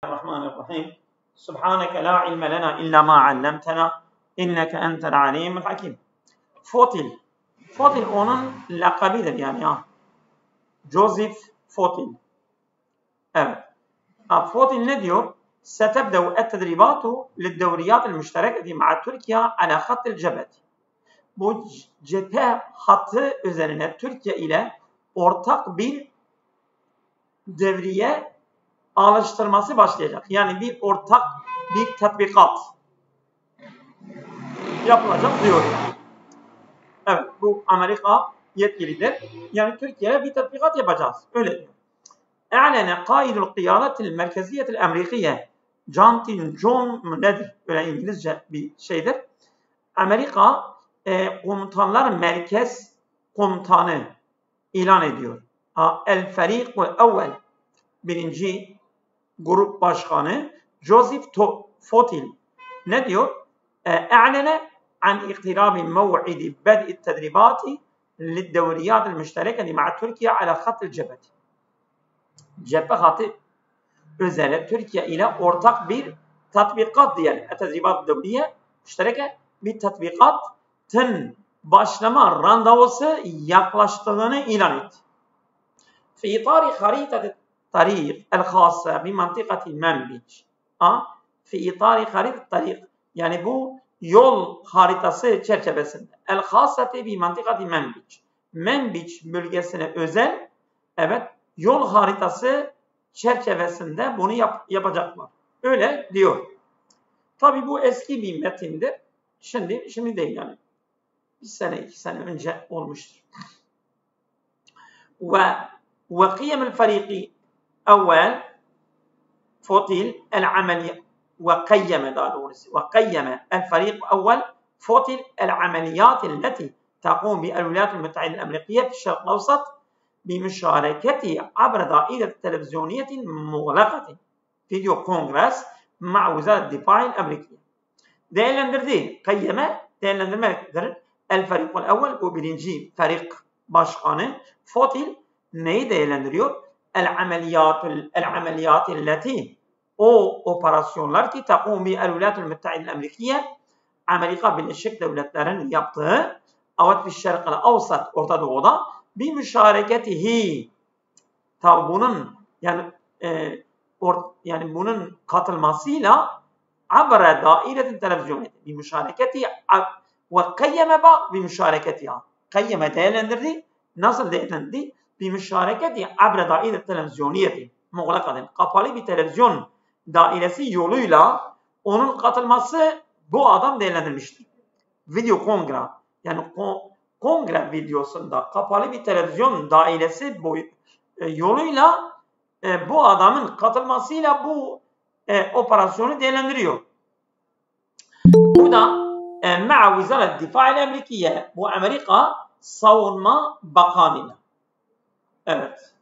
الرحمن الرحيم سبحانك لا علم لنا إلا ما علمتنا إنك أنت العليم الحكيم. Fotil onun lakabidir yani ya. Joseph Fotil. Evet. Fotil ne diyor? ستبدأ التدريبات للدوريات المشتركة مع تركيا على خط الجبهة. Bu cephe hattı üzerine Türkiye ile ortak bir devriye alıştırması başlayacak. Yani bir ortak bir tatbikat yapılacak diyor. Evet, bu Amerika yetkilidir. Yani Türkiye'ye bir tatbikat yapacağız. Öyle diyor. اعلن قائد القيادات المركزية الأمريكية John nedir? Böyle İngilizce bir şeydir. Amerika komutanlar merkez komutanı ilan ediyor. El-Farik el-Evvel birinci grup başkanı Joseph Fotil ne diyor? اعلن عن اقتراب موعد بدء التدريبات للدوريات المشتركة مع تركيا على خط الجبهة. Cephe hattı üzerine Türkiye ile ortak bir tatbikat diyelim. Tedribat devriye müştereke bir tatbikatın başlama randevusu yaklaştığını ilan etti. في إطار خريطة الطريق الخاصة بمنطقة منبج. في إطار خريطة الطريق yani bu yol haritası çerçevesinde. El-Khasati bi mantikati Menbiç. Menbiç bölgesine özel yol haritası çerçevesinde bunu yapacaklar. Öyle diyor. Tabi bu eski bir metindir. Şimdi değil yani. Bir sene, 2 sene önce olmuştur. وقيم الفريق أول فوتيل العملية وقيم الفريق أول فوتيل العمليات التي تقوم بالولايات المتحدة الأمريكية في الشرق الأوسط بمشاركته عبر دائرة تلفزيونية مغلقة فيديو كونغرس مع وزارة الدفاع الأمريكية. Değerlendirmedir. El-Farik el-Evvel bu birinci Farik başkanı Fotil neyi değerlendiriyor? El-ameliyat illeti o operasyonlar ki takumi el-Vilayetül Müttehide Amerikiye Amerika Birleşik Devletleri'nin yaptığı avet fi şerqil avsat Orta Doğu'da bir müşareketihi tabi bunun yani bunun katılmasıyla abra dairetin televizyoneti bir müşareketi ve kayyeme bir müşareketiha kayyeme değerlendirdi. Nasıl değerlendirdi? Bir müşareketi abra dairet televizyoniyeti muğlakaten kapalı bir televizyon dairesi yoluyla onun katılması bu adam değerlendirmiştir. Video kongre yani kongre videosunda kapalı bir televizyon dairesi yoluyla bu adamın katılmasıyla bu operasyonu değerlendiriyor. Bu da ma'a Vizaret Difa'il Amerikiye bu Amerika Savunma Bakanı'yla. Evet.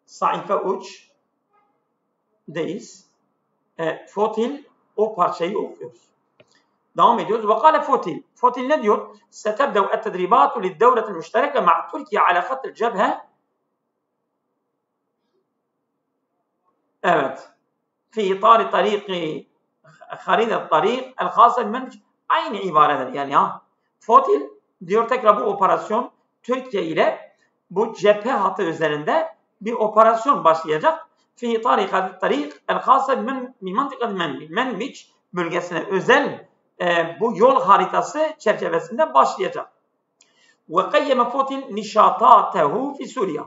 Sayfa 3'deyiz. Fotil o parçayı okuyoruz. Devam ediyoruz. وقال Fotil ne diyor? ستبدأ التدريبات للدورة المشتركة مع تركيا على خط الجبهة. Evet. في إطار طريق خريطة الطريق الخاصة بمنبج aynı ibaredir yani ya. Fotil diyor tekrar bu operasyon Türkiye ile bu cephe hattı üzerinde bir operasyon başlayacak. في إطار خريطة الطريق الخاصة بمنطقة Menbiç bölgesine özel bu yol haritası çerçevesinde başlayacak. وقيم Fotil nişatatehu fi Suriye.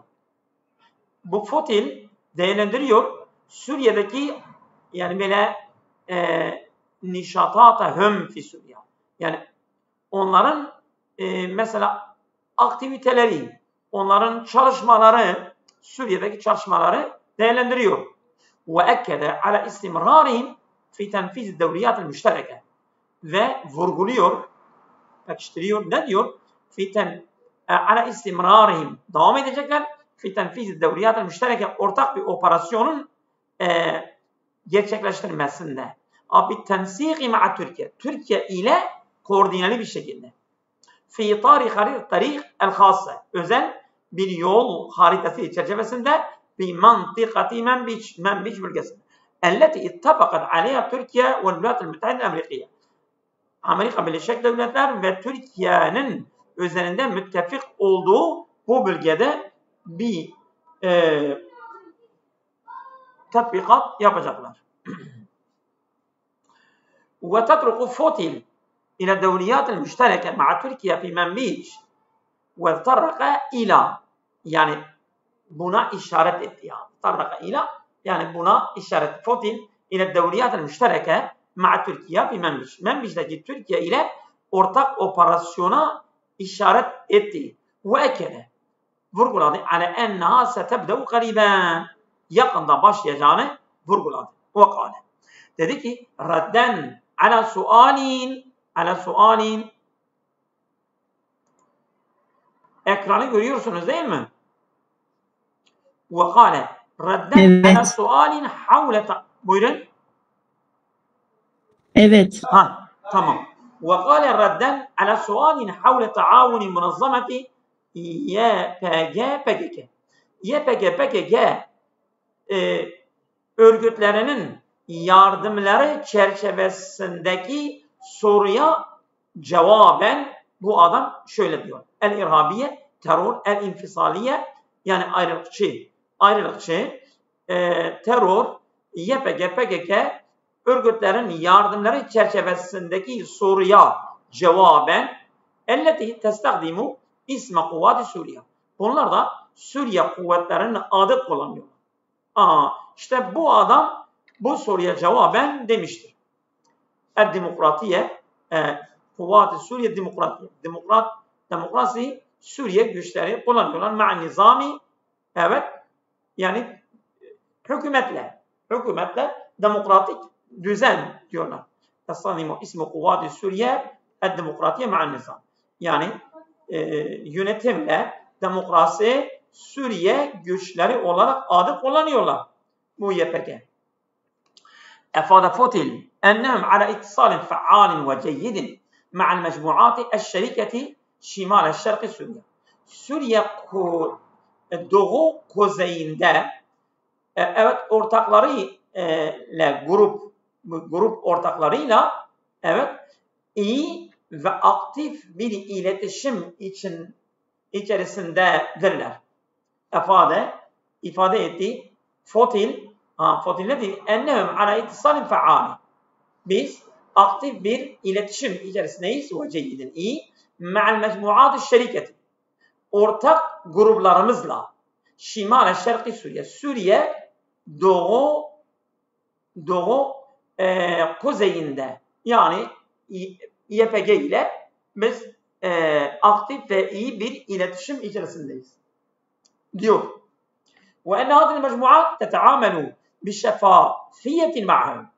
Bu Fotil değerlendiriyor Suriye'deki yani böyle nişatatehum fi Suriye. Yani onların mesela aktiviteleri, onların çalışmaları, Suriye'deki çalışmaları değerlendiriyor. وأكد على استمرارهم في تنفيذ الدوريات المشتركة ve vurguluyor, pekiştiriyor. Ne diyor? على استمرارهم devam edecekler. في تنفيذ الدوريات المشتركة ortak bir operasyonun gerçekleştirmesinde. Abi tensiki ma'a Türkiye. Türkiye ile koordineli bir şekilde. في إطار خريطة الطريق الخاصة özel bir yol haritası çerçevesinde bir mantıkati menbiç bölgesinde. Elleti ittafakat aleyha Türkiye ve Wilayet Müttehide Amerikiye. Amerika Birleşik Devletleri ve Türkiye'nin üzerinde müttefik olduğu bu bölgede bir tatbikat yapacaklar. وتترك فوتيل إلى الدوليات المشتركة مع تركيا في منبيج وتطرق إلى yani buna işaret etti ya. Tarraka ila yani buna işaret. Fotil ile devliyat müştereke ma'a Türkiye fi Menbiç. Menbiç'teki Türkiye ile ortak operasyona işaret etti. Ve ekele vurguladı. Ale enneha setebde'u gariben. Yakında başlayacağını vurguladı. Ve kâle. Dedi ki radden ala sualin ekranı görüyorsunuz değil mi? وقال ردا على سؤال حول buyurun. Evet. Tamam. وقال ردا على سؤال حول تعاون منظمة YPG PKK örgütlerinin yardımları çerçevesindeki soruya cevaben bu adam şöyle diyor. El-İrhabiye, terör, el-infisaliye yani ayrılıkçı terör, YPG, PKK örgütlerin yardımları çerçevesindeki soruya cevaben elleti testakdimu isme kuvvati Suriye. Bunlar da Suriye kuvvetlerinin adı kullanıyorlar. İşte bu adam bu soruya cevaben demiştir. El-Demokratiye kuvvati Suriye demokratiye. Demokrasi Suriye güçleri kullanıyorlar. Ma'a nizami evet yani hükümetle demokratik düzen diyorlar. Tasanimu ismi kuvvati Suriye el-Demokratiye ma'a nizam. Yani yönetimle demokrasi Suriye güçleri olarak adı kullanıyorlar. Bu YPG. أفاد فوتيل أنهم على اتصال فعال وجيد مع المجموعات الشريكة شمال الشرق سوريا. Suriye doğu kuzeyinde evet ortakları ile grup ortaklarıyla evet iyi ve aktif bir iletişim içerisindedirler. İfade etti. Fotil ne diyor? Ennehum ala ittisalin feali. Biz aktif bir iletişim içerisindeyiz. Ve ceyyidin iyi. Ma'al mecmuat-ı şeriketi. Ortak gruplarımızla Şimal-i Şerqi Suriye. Suriye doğu kuzeyinde yani YPG ile biz aktif ve iyi bir iletişim içerisindeyiz. Diyor. Ve enne hadil mecmuat teteamelu bişşefafiyetin ma'hum.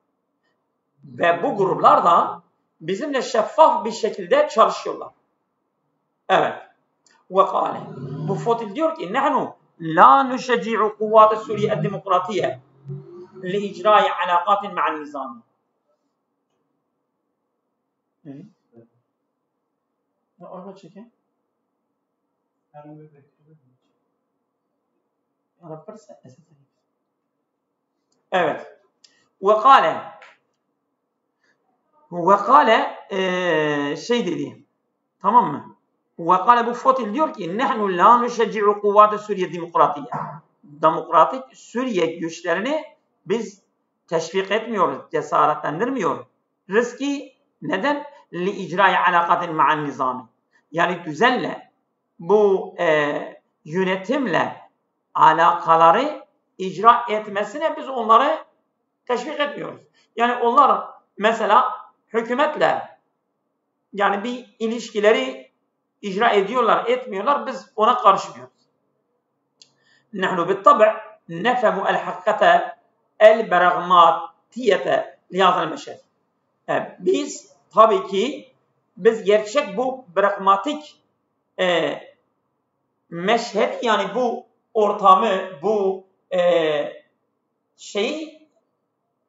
Ve bu gruplar da bizimle şeffaf bir şekilde çalışıyorlar. Evet. Ve kâle. Bu Fotil diyor ki nehnu la nüşeci'u kuvvat-ı Suriye demokratiye li icrai alakatin ma'an nizami. Orada çekin. Evet. Ve kâle şey dedi. Tamam mı? Ve kâle bu Fotil diyor ki nehnu la nüşeci'u kuvvat-ı Suriye demokratiye. Demokratik Suriye güçlerini biz teşvik etmiyoruz, cesaretlendirmiyoruz. Riski neden? Li icrai alakatin ma'an nizami. Yani düzenle bu yönetimle alakaları icra etmesine biz onları teşvik etmiyoruz. Yani onlar mesela hükümetle yani bir ilişkileri icra ediyorlar, etmiyorlar. Biz ona karışmıyoruz. Nahnu bit-tab' nefhemu el-hakkate el-beragmatiyete lihazal meşhed. Biz tabii ki biz gerçek bu pragmatik meşhed yani bu ortamı, bu şeyi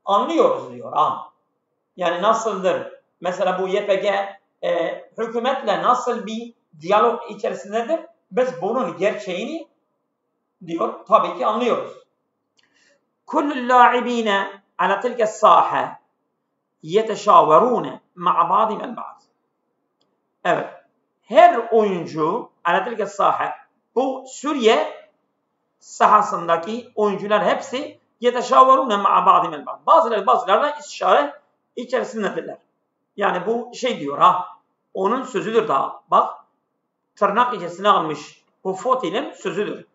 anlıyoruz diyor. Yani nasıldır? Mesela bu YPG hükümetle nasıl bir diyalog içerisindedir? biz bunun gerçeğini diyor tabii ki anlıyoruz. Kullul la'ibine ala tilka saha yeteşaverune ma'a ba'dihim el-ba'd. Evet. Her oyuncu ala tilka saha, bu Suriye sahasındaki oyuncular hepsi yeteşaverune ma'a ba'dihim el-ba'd. Bazılarına istişare içerisindedirler. Yani bu şey diyor ha. Onun sözüdür daha. Bak tırnak içerisine almış. Bu Fotil'in sözüdür.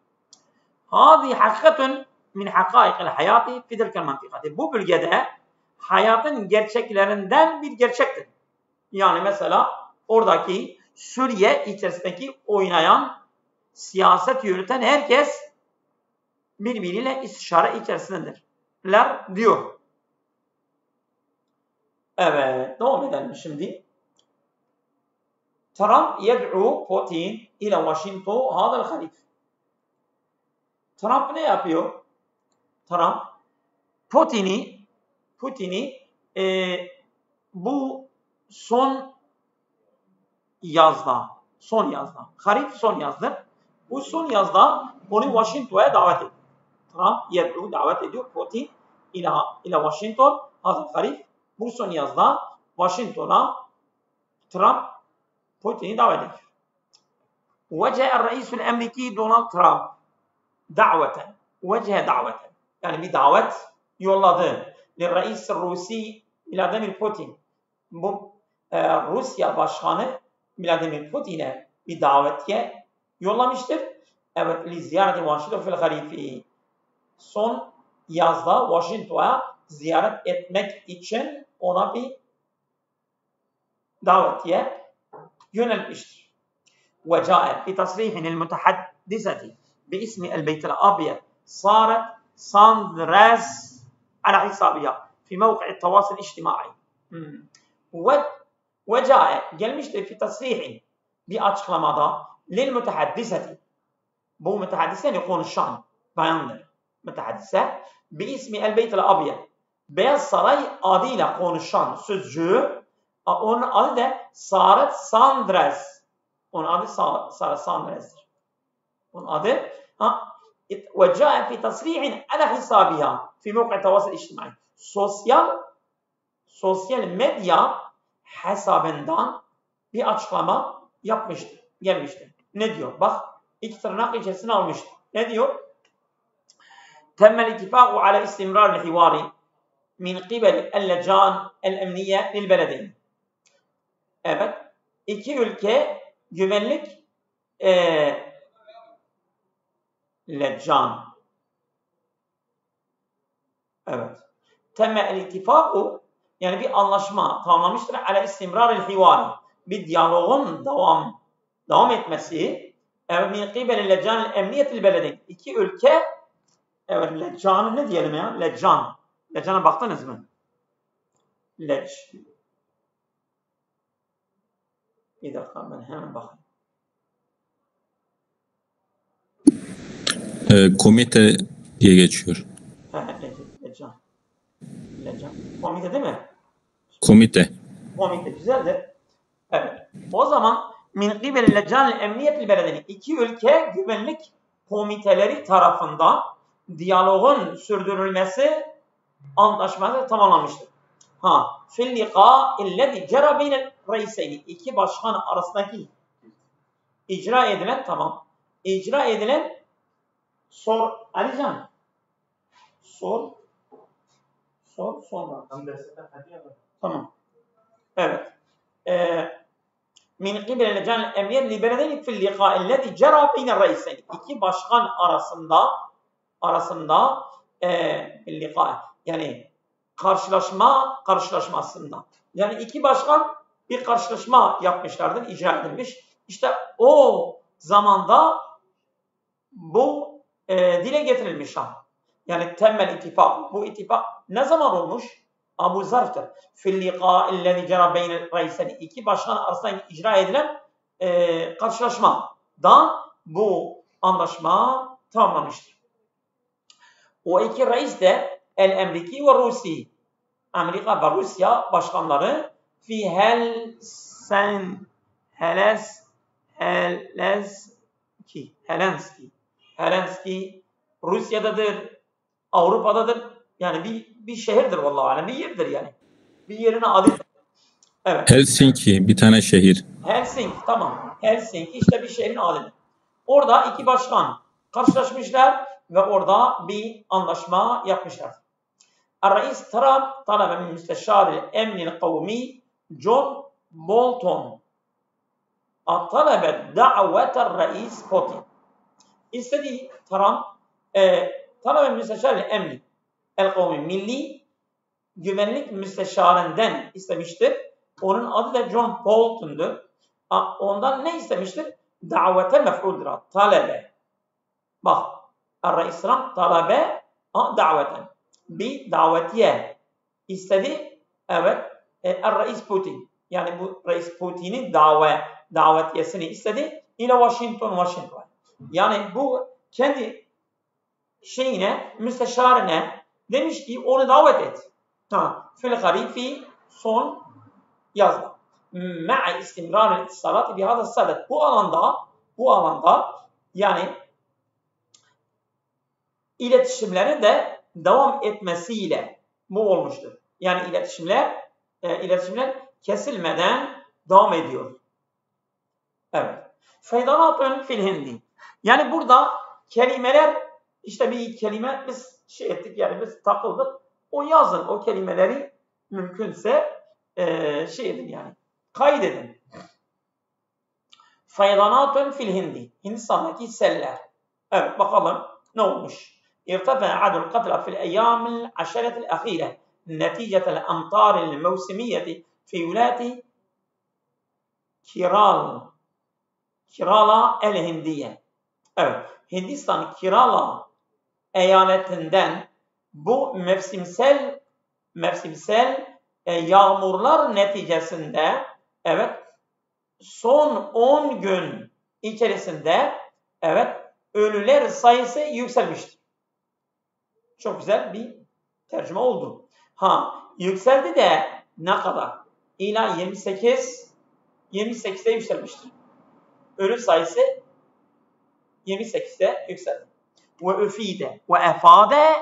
Hâzi hakikatun min hakâikil hayâti fi tilkel mantıkati. Bu bölgede hayatın gerçeklerinden bir gerçektir. Yani mesela oradaki Suriye içerisindeki oynayan, siyaset yürüten herkes birbiriyle istişare içerisindedirler diyor. Evet, devam edelim şimdi. Trump yed'u Putin ile Washington hadal halif. Trump ne yapıyor? Trump Putin'i bu son yazda, Harif son yazdır. Bu son yazda onu Washington'a davet ediyor. Trump yed'u davet ediyor Putin ile Washington hadal halif. Bu son yazda Washington'a Trump Putin'i davet ediyor. وجه الرئيس الأمريكي دونالد ترامب وجه دعوة yani bir davet yolladı. للرئيس الروسي Vladimir Putin. Bu Rusya Başkanı Vladimir Putin'e bir davetiye yollamıştır. Evet, لزيارة Washington في الخريف. Son yazda Washington'a ziyaret etmek için ona bir davetiye yöneltmiştir. وجاء في تصريح المتحدثة باسم البيت الأبيض صارت ساندراس على حسابها في موقع التواصل الاجتماعي. وجاء gelmiştir في تصريح bir açıklamada للمتحدثة, bu mütehaddise yani konuşan bayandır. Mütehaddise باسم البيت الأبيض, Beyaz Saray adıyla konuşan sözcüğü, onun adı da Saret Sanders. Onun adı Saret Sanders'tir. Onun adı وجاء في تصريح على حسابها في موقع التواصل الاجتماعي. Sosyal medya hesabından bir açıklama yapmıştır, gelmiştir. Ne diyor? Bak, iki tırnak içerisine almıştır. Ne diyor? تم الاتفاق على استمرار الحوار من قبل اللجان الأمنية للبلدين. Evet, iki ülke güvenlik lecan. Evet. Temme el-ittifaku, yani bir anlaşma tamamlamıştır. Ala istimrar el-hivari, bir diyaloğun devam etmesi. Evet, min qibel lecan emniyetil beledeyn. İki ülke, evet, lecanı ne diyelim ya? Lecan. Lecana baktınız mı? Bir dakika, ben hemen bakayım. Komite diye geçiyor. Lecan. Komite değil mi? Komite. Komite güzeldir. Evet. O zaman min qibel lecan emniyetil beledeyn. İki ülke güvenlik komiteleri tarafından diyaloğun sürdürülmesi antlaşması tamamlanmıştır. Fil liqa illezi cera beynel reiseyni. İki başkan arasındaki icra edilen sor Alican. Sor sonra. Tamam. Evet. Min qibel lecan emniyet li beledeyni fil liqa illezi cera beynel reiseyni. İki başkan arasında liqa, yani karşılaşmasında. Yani iki başkan bir karşılaşma yapmışlardır, icra edilmiş. İşte o zamanda bu dile getirilmiş. Yani temmel ittifak. Bu ittifak ne zaman olmuş? Abu Zarf'tır. Fil liqa illezi cera beynel reiseyni. İki başkan arasında icra edilen karşılaşmada bu anlaşma tamamlanmıştır. O iki reis de el-Emriki ve Rusi. Amerika ve Rusya başkanları fi Helenski. Helenski Rusya'dadır, Avrupa'dadır. Yani bir şehirdir vallahi alem, bir yerdir yani. Bir yerine adı. Evet. Helsinki bir tane şehir. Helsinki, tamam. Helsinki işte bir şehrin adı. Orada iki başkan karşılaşmışlar ve orada bir anlaşma yapmışlar. الرئيس ترامب طلب من مستشار الأمن القومي جون بولتون طلب دعوة الرئيس بوتين. İstediği Trump طلب من مستشار الأمن القومي milli güvenlik müsteşarından istemiştir. Onun adı da John Bolton'dur. Ondan ne istemiştir? Davete mef'uldur. Talebe. Bak. الرئيس Trump talebe daveten. Bir davetiye istedi. Evet. الرئيس Putin. Yani bu Reis Putin'in davetiyesini istedi. İle Washington. Yani bu kendi şeyine, müsteşarine demiş ki onu davet et. Fil harifi son yazda. Ma'a istimrar ittisalat bi hada sadet. Bu alanda yani iletişimlerin de devam etmesiyle bu olmuştur. Yani iletişimler kesilmeden devam ediyor. Evet. Feydanatun fil hindi. Yani burada kelimeler işte bir kelime biz ettik yani biz takıldık. O yazın o kelimeleri mümkünse edin yani kaydedin. Feydanatun fil hindi. Hindistan'daki seller. Evet bakalım ne olmuş. ارتفع عدد القتلى في الأيام العشرة الأخيرة نتيجة الأمطار الموسمية في ولاية Kerala el-Hindiye. Evet, Hindistan Kerala eyaletinden bu mevsimsel yağmurlar neticesinde evet son 10 gün içerisinde evet ölüler sayısı yükselmiştir. Çok güzel bir tercüme oldu. Yükseldi de ne kadar? İla 28'e yükselmiştir. Ölü sayısı 28'e yükseldi. Ve efade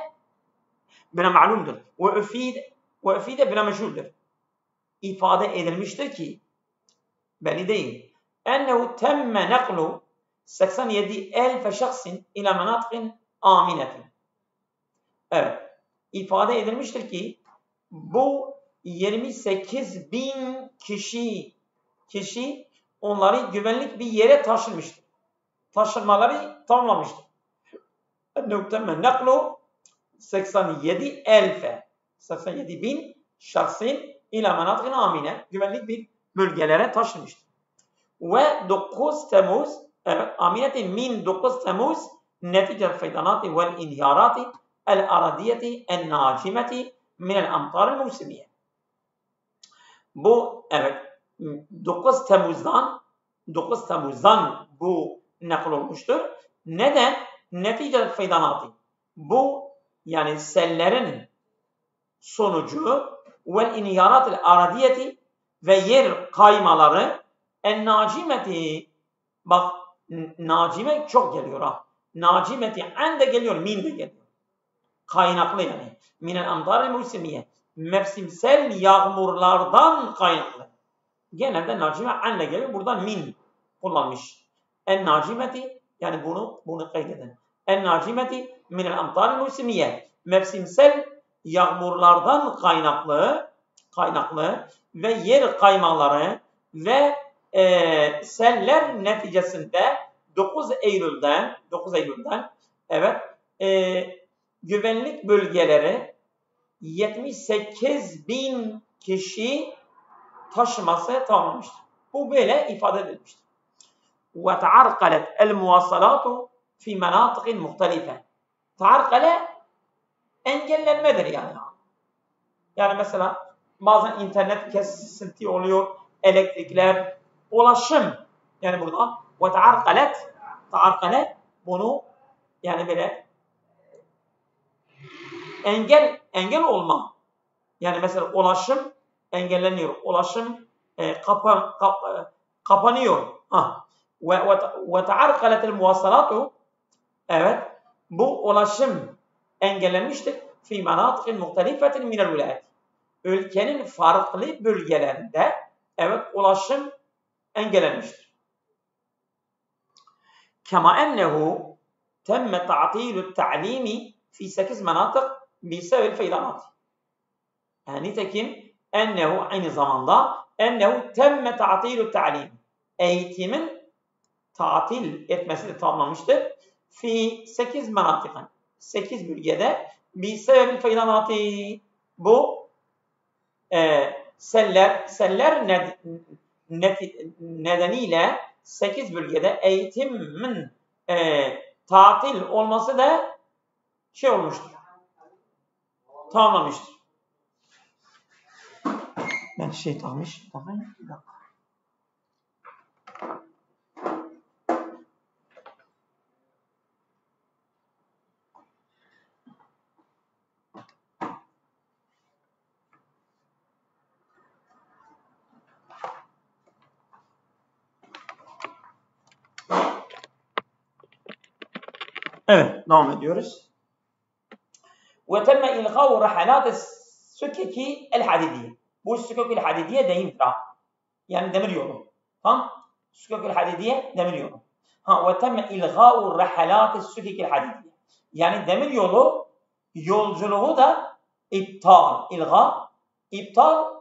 buna malumdur. Ve efide buna meşhurdur. İfade edilmiştir ki belli değil. Ennehu temme naklu 87.000 şahsin ila menatıkin aminetin. Evet. İfade edilmiştir ki bu 28.000 kişi onları güvenlik bir yere taşınmıştır. Taşınmaları tamamlamıştır. Ennehu naklu 87.000 şahsın ila menatıkin amine güvenlik bir bölgelere taşınmıştır. Ve 9 Temmuz aminetin min 9 Temmuz netice feydanati vel inhiyarati el-aradiyeti en-nacimeti minel amtaril mevsimiye. Bu evet 9 Temmuz'dan bu nakl olmuştur. Neden? Netice feydanati. Bu yani sellerin sonucu vel inhiyarat el-aradiyeti ve yer kaymaları en-nacimeti. Bak nacime çok geliyor ha. Nacimeti en de geliyor, min de geliyor. Kaynaklı yani. Minel amtaril mevsimiye. Mevsimsel yağmurlardan kaynaklı. Genelde nacime enle geliyor. Buradan min kullanmış. En nacimeti yani bunu kaydedin. En nacimeti minel amtaril mevsimiye. Mevsimsel yağmurlardan kaynaklı ve yer kaymaları ve seller neticesinde 9 Eylül'den evet güvenlik bölgeleri 78.000 kişi taşıması tamamlamıştır. Bu böyle ifade edilmiştir. Ve ta'arqalet el-muvasalatu fi menatiqin muhtelife. Ta'arqale engellenmedir yani. Yani mesela bazen internet kesinti oluyor, elektrikler, ulaşım yani burada ve ta'arqale bunu yani böyle engel olma. Yani mesela ulaşım engelleniyor. Ulaşım kapanıyor. وتعرقلت المواصلات evet bu ulaşım engellenmiştir fi menatıkın muhtelifetin minel vilayet. Ülkenin farklı bölgelerinde evet ulaşım engellenmiştir. Kema ennehu temme ta'tilü ta'limi fi 8 menatık bisebel feydanat. Yani nitekim ennehu aynı zamanda ennehu temme ta'tilü ta'lim. Eğitimin tatil etmesi de tamamlanmıştır. Fi 8 menatıkın. 8 bölgede bisebel feydanatı. Bu seller nedeniyle 8 bölgede eğitimin tatil olması da şey olmuştur. Tamamlamıştır. Ben şey takmış. Bakayım. Bir dakika. Evet, devam ediyoruz. وتم إلغاء رحلات السكك الحديدية. Bu sükuk el-hadidiye deyimdir ha. Yani demir yolu. Tamam? Sükuk el-hadidiye demir yolu. وتم إلغاء رحلات السكك الحديدية. Yani demir yolu yolculuğu da iptal, iptal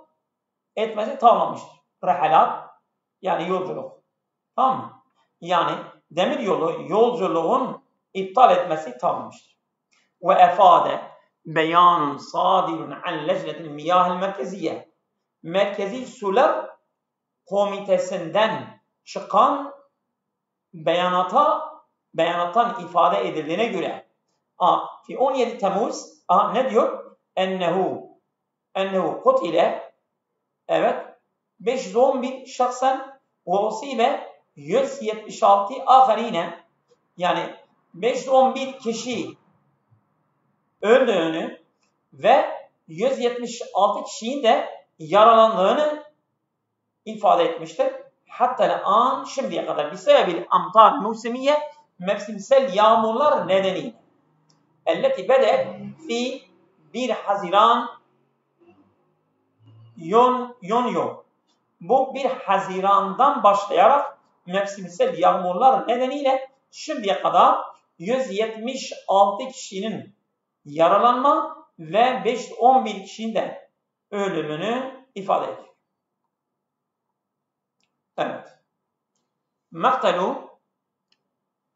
etmesi tamamlamıştır. Rahalat yani yolculuk. Tamam mı? Yani demir yolu yolculuğun iptal etmesi tamamlamıştır. Ve efade beyanun sadirun an lejnetil miyahil merkeziye. Merkezi Sular Komitesi'nden çıkan beyanattan ifade edildiğine göre fi 17 Temmuz ne diyor? Ennehu kutile evet 511 şahsen ve usibe 176 aharine yani 511 kişi öldüğünü ve 176 kişinin de yaralandığını ifade etmiştir. Hatta an şimdiye kadar bir sebebil amtar mevsimiye mevsimsel yağmurlar nedeniyle. Elleti bede fi 1 Haziran Yonyo. Bu 1 Haziran'dan başlayarak mevsimsel yağmurlar nedeniyle şimdiye kadar 176 kişinin yaralanma ve 511 kişinin de ölümünü ifade ediyor. Evet. Maktalu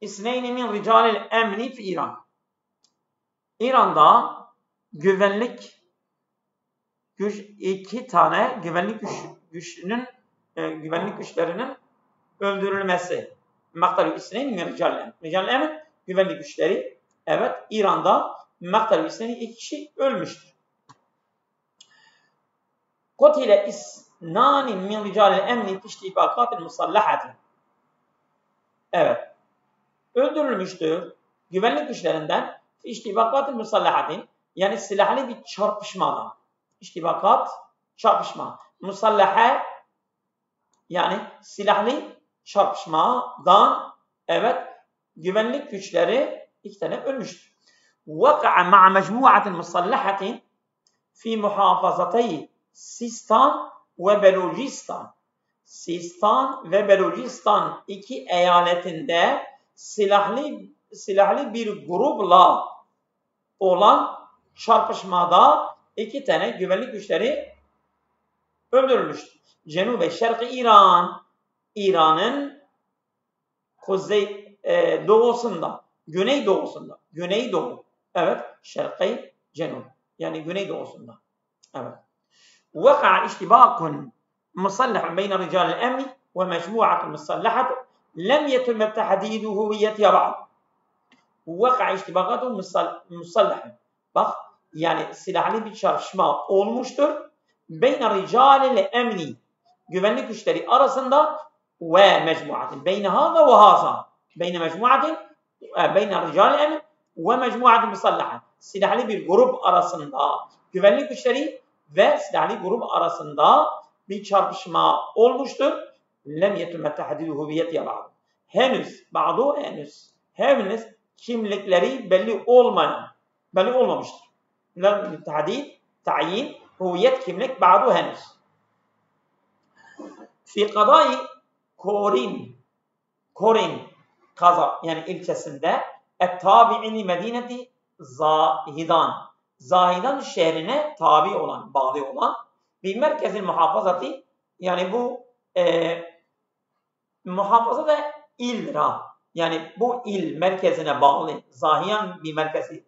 isneyni min ricalil emni fi İran. İran'da güvenlik iki tane güvenlik güçlerinin öldürülmesi. Maktalu isneyni min ricalil emni. Ricalil emni güvenlik güçleri. Evet, İran'da maktalu isneyni 2 kişi ölmüştür. Kutile isnani min ricalil emni fi iştibakatil musallahati. Evet. Öldürülmüştür. Güvenlik güçlerinden iştibakatil musallahatin yani silahlı bir çarpışmada. İştibakat, çarpışma. Musallaha yani silahlı çarpışmadan evet güvenlik güçleri 2 tane ölmüştür. Vaka'a ma'a mecmuatin musallahatin fi muhafazatay Sistan ve Belucistan. Sistan ve Belucistan 2 eyaletinde silahlı bir grupla olan çarpışmada 2 tane güvenlik güçleri öldürülmüştür. Cenub ve Şerqi İran, İran'ın kuzey doğusunda, güneydoğu. Evet, Şerqi Cenub. Yani güneydoğusunda. Evet. وقع اشتباك مسلح بين رجال الأمن ومجموعة مسلحة لم يتم تحديد هويتها بعد. وقع اشتباكات مسلحة. Bak yani silahlı bir çarpışma olmuştur. Beyne ricalil emni güvenlik güçleri arasında ve mecmuatin. Beyne hâza ve hâza. Beyne mecmuatin beyne ricalil emni ve mecmuatin musallaha. Silahlı bir grup arasında güvenlik güçleri ve silahlı grup arasında bir çarpışma olmuştur. Lem yetümme tehdidu huviyeti yalâhu. henüz kimlikleri belli olmamıştır. Tayin, huviyet kimlik, ba'du henüz. Fi kadai Korin kaza yani ilçesinde et-tabi'ini medineti Zahidan şehrine tabi olan, bağlı olan bir merkezin muhafazati yani bu muhafaza da ildir ha. Yani bu il merkezine bağlı Zahiyan bir merkezi.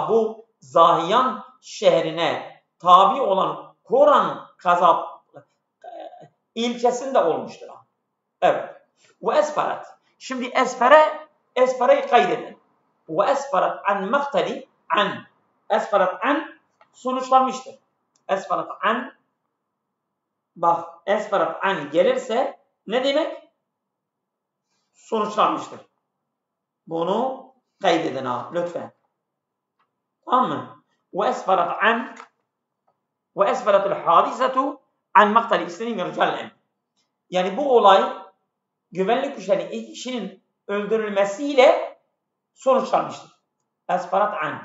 Bu Zahiyan şehrine tabi olan Koran kaza ilçesinde olmuştur. Evet. Ve esfaret. Şimdi esfereyi kaydedin. Ve esfaret an maktali an. Esfaret an sonuçlanmıştır. Esfaret an bak esfaret an gelirse ne demek? Sonuçlanmıştır. Bunu kaydedin ha lütfen. Tamam mı? Ve esfaretul hadisetu an maktali isnini rical. Yani bu olay güvenlik güçlerinin iki kişinin öldürülmesiyle sonuçlanmıştır. Esfarat an.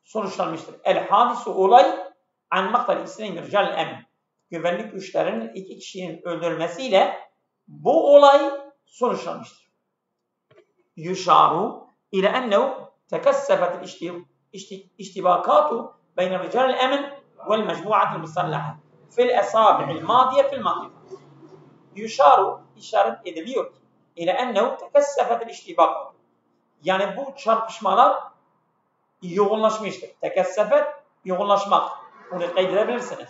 Sonuçlanmıştır. El hadisu olay an maktali isnini rical em. Güvenlik güçlerinin iki kişinin öldürülmesiyle bu olay sonuçlanmıştır. Yuşaru ile ennehu tekessefet iştibakatu beyne rical emin vel mecmuatil musallaha fil esabi'il madiye fil mantık. Yuşaru işaret ediliyor ki ile ennehu tekessefet iştibakatu. Yani bu çarpışmalar yoğunlaşmıştır. Tekessefet yoğunlaşmak. Bunu kaydedebilirsiniz.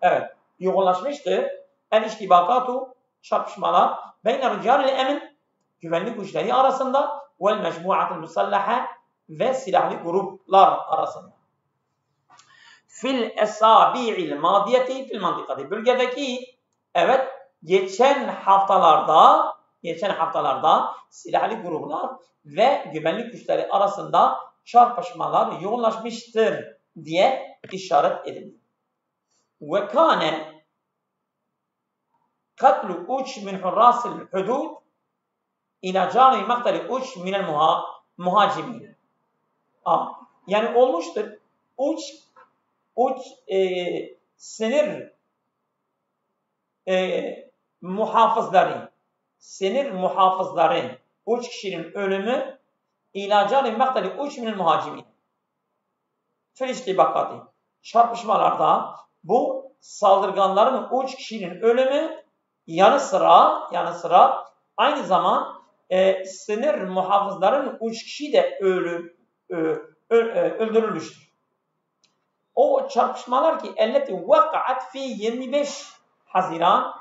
Evet. Yoğunlaşmıştır. El iştibakatu çarpışmalar beyne rical emin güvenlik güçleri arasında vel mecmuatil musallaha ve silahlı gruplar arasında. Fil esabi'il madiyeti fil mantıkati. Bölgedeki evet geçen haftalarda silahlı gruplar ve güvenlik güçleri arasında çarpışmalar yoğunlaşmıştır diye işaret edildi. Ve kâne katlu uç min hurrasil hudud ila cani maktali uç minel muhacimin. Yani olmuştur. Uç sınır muhafızların uç kişinin ölümü ilacali maktali uç minel muhacimin. Filistibakati. Çarpışmalarda bu saldırganların uç kişinin ölümü yanı sıra aynı zaman sınır muhafızların uç kişi de öldürülmüştür. O çarpışmalar ki elleti vakaat fi 25 Haziran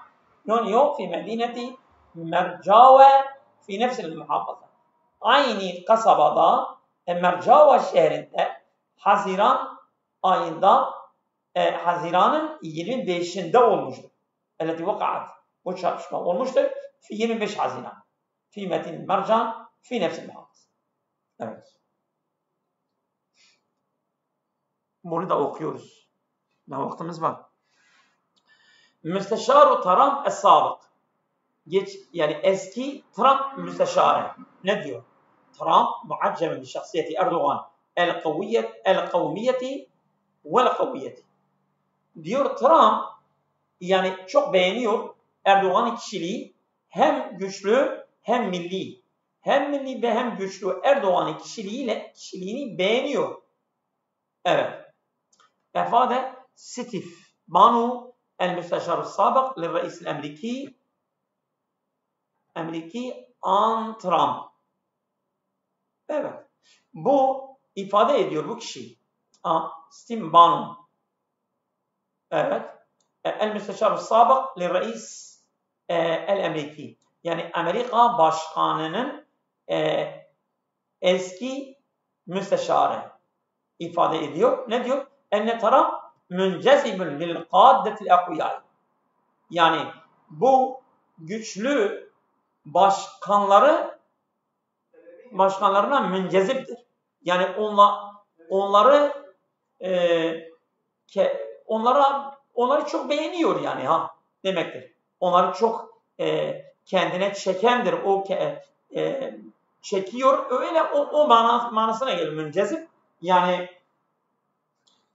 yok fi medineti Mercave fi nefsil muhafaza. Aynı kasabada Mercave şehrinde Haziran ayında Haziran'ın 25'inde olmuştur. Elleti vakaat. Bu çarpışma olmuştur. Fi 25 Haziran. Fi medineti Mercan fi nefsil muhafaza. Evet. Bunu da okuyoruz. Ne vaktimiz var. Müsteşar-ı Trump es-sabık. Yani eski Trump müsteşarı. Ne diyor? Trump muaccemen bi şahsiyeti Erdoğan el-kavmiyeti vel-kavmiyeti. Diyor Trump yani çok beğeniyor Erdoğan'ın kişiliği hem güçlü hem milli. Hem milli ve hem güçlü Erdoğan'ın kişiliğini beğeniyor. Evet. Efade Steve Banu el-Müsteşar sabık للرئيس الأمريكي an Trump. Evet. Bu ifade ediyor bu kişi. Steve Banu. Evet. El-Müsteşar sabık للرئيس el-Ameriki. Yani Amerika Başkanı'nın eski müsteşarı ifade ediyor. Ne diyor? Enne Trump müncezibun lil qaddetil akviyay. Yani bu güçlü başkanlarına münceziptir. Yani onları çok beğeniyor yani demektir. Onları çok kendine çekendir. O çekiyor. Öyle o manasına gelir müncezip. Yani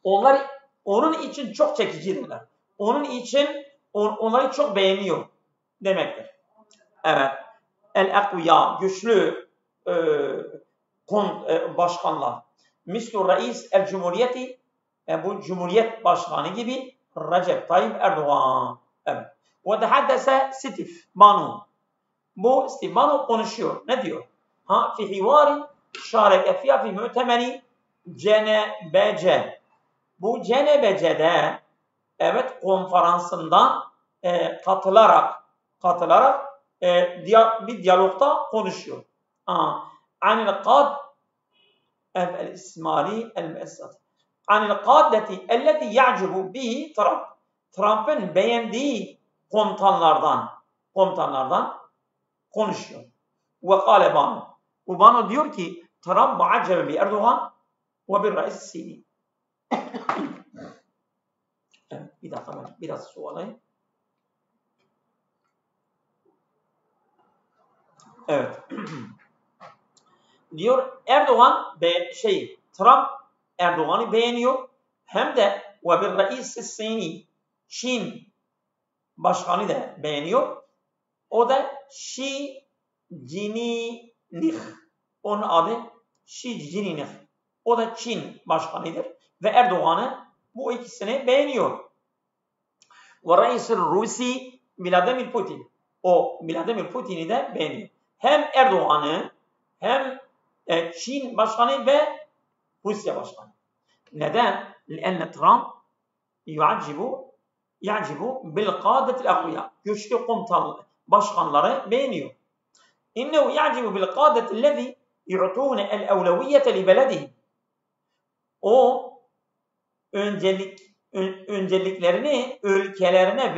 onlar onun için çok çekicidirler. Onun için onları çok beğeniyor demektir. Evet. El-Ekviya, güçlü başkanlar. Mislu Reis el-Cumhuriyeti, bu Cumhuriyet Başkanı gibi Recep Tayyip Erdoğan. Evet. Ve tehaddese Steve Banu. Bu Steve Banu konuşuyor. Ne diyor? Fi hivari şareke fiyâ fi mü'temeri CNBC. Bu CNBC'de evet konferansından katılarak bir diyalogda konuşuyor. Anil qad el-ismali el-müessat. Anil qaddeti elleti ya'cibu bihi Trump. Trump'ın beğendiği komutanlardan konuşuyor. Ve kâle Banu. Bu Banu diyor ki Trump muaccebe bi Erdoğan ve bir reis Sisi. Evet, bir dakika ben biraz su alayım. Evet. Diyor Erdoğan Trump Erdoğan'ı beğeniyor. Hem de ve bir reis Sisi, Çin başkanı da beğeniyor. O da Xi Jinping. Onun adı Xi Jinping. O da Çin başkanıdır. Ve Erdoğan'ı bu ikisini beğeniyor. Ve reis Rusi Vladimir Putin. O Vladimir Putin'i de beğeniyor. Hem Erdoğan'ı hem Çin başkanı ve Rusya başkanı. Neden? لأن Trump يعجب بالقادة الأقوياء. Güçlü komutan başkanları beğeniyor. إنه يعجب بالقادة الذي يعطون الأولوية لبلدهم. O önceliklerini ülkelerine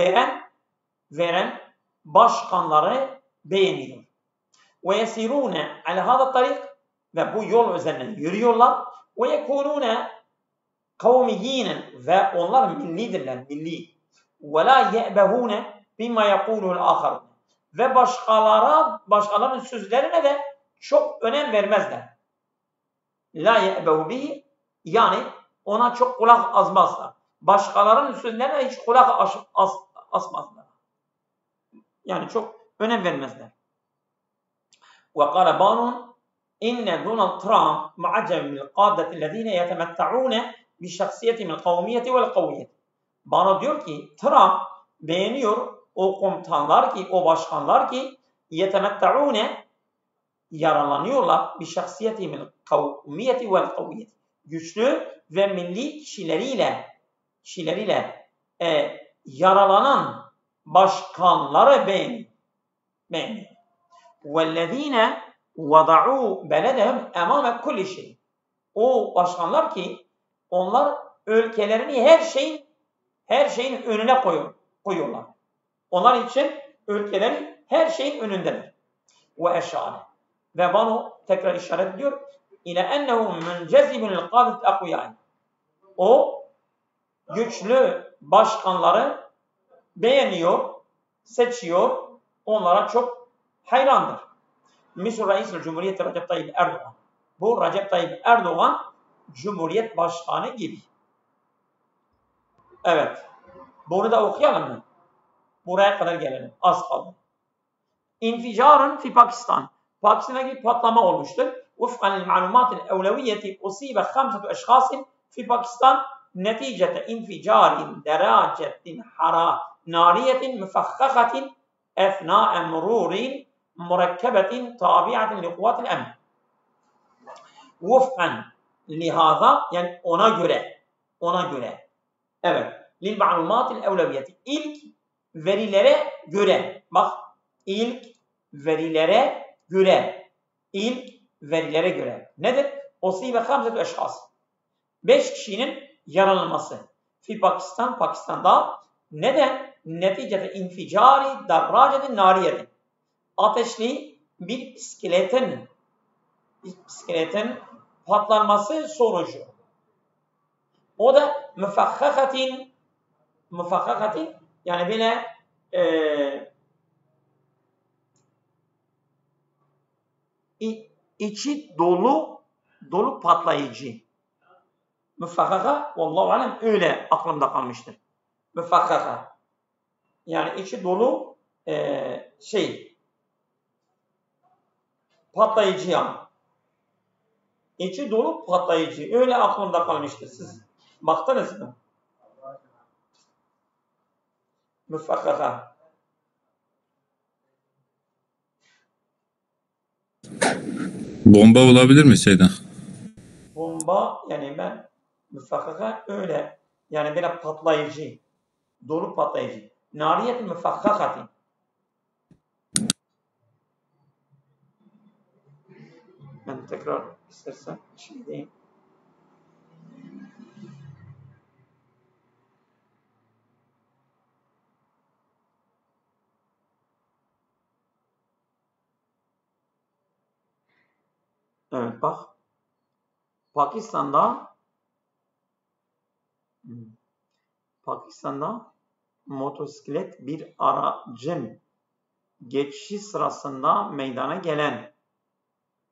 veren başkanları beğeniyor. Ve yesirune ala hada tarik, ve bu yol üzerinden yürüyorlar. Ve yekunune kavmiyinen, ve onlar millidirler, milli. Ve la ye'behune bima yekulu'l ahar, ve başkalarının sözlerine de çok önem vermezler. La ye'behu bihi, yani ona çok kulak asmazlar. Başkalarının sözlerine hiç kulak asmazlar. Yani çok önem vermezler. وقال بانون إن دونالد ترامب معجب بالقادة الذين يتمتعون بشخصيتهم القومية والقوية. Bano diyor ki Trump beğeniyor o komutanlar ki, o başkanlar ki yetemetta'une, yararlanıyorlar bir şahsiyetihimil kavmiyeti vel kavmiyeti, güçlü ve milli kişileriyle yaralanan başkanları beğeniyor. وَالَّذ۪ينَ وَضَعُوا بَلَدَهُمْ اَمَامَ كُلِّ şey. O başkanlar ki onlar ülkelerini her şeyin önüne koyuyorlar. Onlar için ülkelerin her şeyin önündeler. وَاَشَعَلَ, ve Banu tekrar işaret ediyor. اِلَى اَنَّهُ مُنْجَزِبُنِ الْقَادِةِ اَقْوِيَانِ. O güçlü başkanları beğeniyor, seçiyor, onlara çok hayrandır. Misal Reis Cumhuriyet Recep Tayyip Erdoğan. Bu Recep Tayyip Erdoğan Cumhuriyet Başkanı gibi. Evet. Bunu da okuyalım mı? Buraya kadar gelelim. Az kaldı. İnficarın fi Pakistan. Pakistan'da bir patlama olmuştur. Ufkan malumatil evleviyeti usibe 5 eşhasin fi Pakistan neticete inficarin deracetin nariyetin müfakkatin efna'e mururin murekkebetin tabiatin li kuvvetil emn. Vuf'an lihaza, yani ona göre. Evet. Lil ma'lumatil evleviyeti. İlk verilere göre. Bak, ilk verilere göre. Nedir? Osibe 5 eşhas. 5 kişinin yaralanması. Fi Pakistan'da. Neden? Neticede inficari darracetin nariyetin. Ateşli bir bisikletin patlanması sonucu. O da müfakkakatin, yani böyle içi dolu patlayıcı. Müfakkaka vallahu alem öyle aklımda kalmıştır. Müfakkaka. Yani içi dolu patlayıcı yani. İçi dolu patlayıcı. Öyle aklımda kalmıştır. Siz baktınız mı? Müfakkaka. Bomba olabilir mi şeyden? Bomba yani ben müfakkaka öyle yani böyle patlayıcı. Dolu patlayıcı. Nariyet müfakkakati. Ben tekrar istersen şimdi diyeyim. Evet bak. Pakistan'da motosiklet bir aracın geçişi sırasında meydana gelen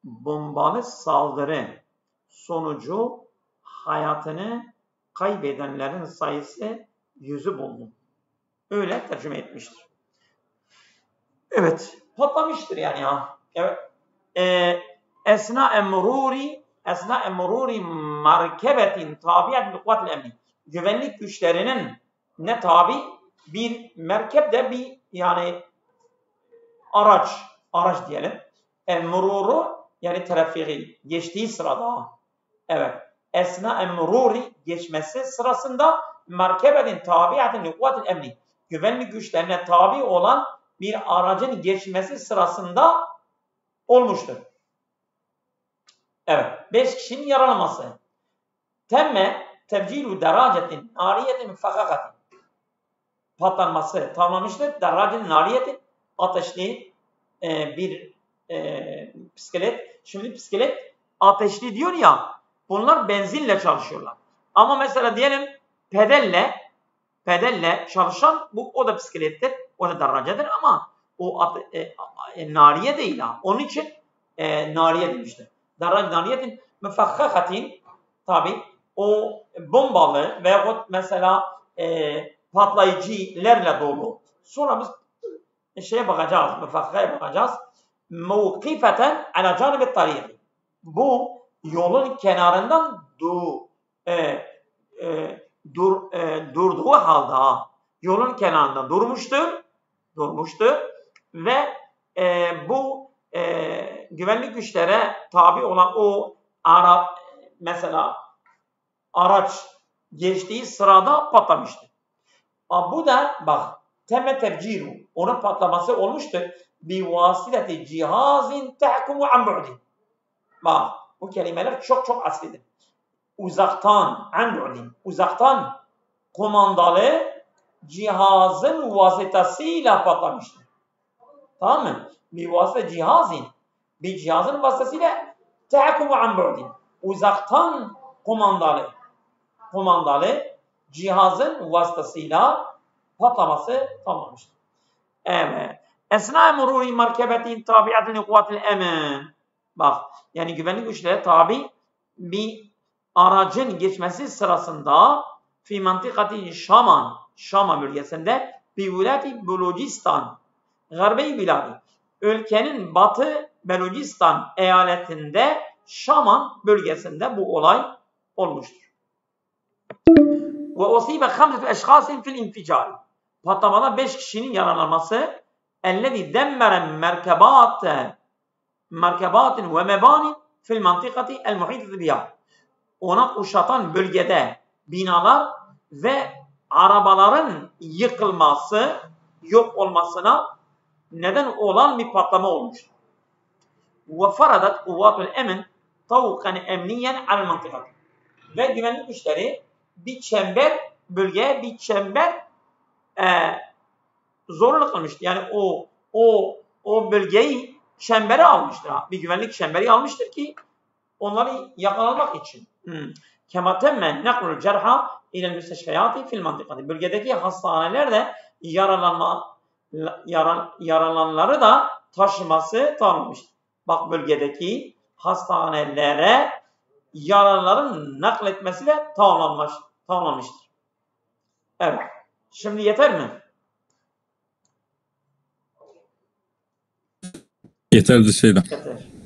bombalı saldırı sonucu hayatını kaybedenlerin sayısı 100'ü buldu. Öyle tercüme etmiştir. Evet, patlamıştır yani ya. Evet. Esna emruri markebetin tabiat bi kuvvetil emni. Güvenlik güçlerinin ne tabi? Bir merkep de bir yani araç diyelim. Emruru yani trafiki geçtiği sırada. Evet. Esna emruri geçmesi sırasında markebetin tabiatin li kuvvetil emni. Güvenlik güçlerine tabi olan bir aracın geçmesi sırasında olmuştur. Evet. 5 kişinin yaralanması. Temme tevcilu deracetin nariyetin müfakkakatin. Patlanması tamamlamıştır. Deracetin nariyetin ateşli bir bisiklet. Şimdi bisiklet ateşli diyor ya, bunlar benzinle çalışıyorlar. Ama mesela diyelim pedelle çalışan o da bisiklettir. O da deracedir ama o nariye değil ha. Onun için nariye demiştir. Nariyetin müfakkakatin tabi o bombalı veyahut mesela patlayıcılarla dolu. Sonra biz bakacağız, müfakkakaya bakacağız. Mevkifeten ala canibet tarihi. Bu yolun kenarından durduğu halde yolun kenarında durmuştu ve bu güvenlik güçlere tabi olan o araç geçtiği sırada patlamıştı. Bu da bak temme tefciru onun patlaması olmuştur. Bi vasileti cihazin tahkumu an bu'di. Bak bu kelimeler çok aslidir. Uzaktan kumandalı cihazın vasıtasıyla patlamıştır. Tamam mı? Bir vasıta bir cihazın vasıtasıyla tahkumu an bu'di. Uzaktan kumandalı cihazın vasıtasıyla patlaması tamamlamıştır. Evet. Esna mururi markebetin tabiatin li kuvvetil emen. Bak yani güvenlik güçlere tabi bir aracın geçmesi sırasında fi mantıkati Şam bölgesinde bi vilati Belucistan Garbi biladi. Ülkenin batı Belucistan eyaletinde Şam bölgesinde bu olay olmuştur. Ve usibe 5 eşhasin fil inficar. Patlamada 5 kişinin yaralanması ellezî demmeren merkebatin ve mebanin fil mantıkati el muhitati biha. Ona kuşatan bölgede binalar ve arabaların yok olmasına neden olan bir patlama olmuştur. Ve faradat kuvvatul emin tavkan emniyen al mantıkati. Ve güvenlik güçleri bölgeye bir çember zorunlu kılmıştır. Yani o bölgeyi çembere almıştır. Bir güvenlik çemberi almıştır ki onları yakalanmak için. Kema temmen naklul cerha ilel müsteşfeyati fil mantıkati. Bölgedeki hastanelerde yaralananları da taşıması tanınmıştır. bak bölgedeki hastanelere yaralıların nakletmesiyle tamamlanmıştır. Evet. Şimdi yeter mi? Yeterli Seydan. Yeter.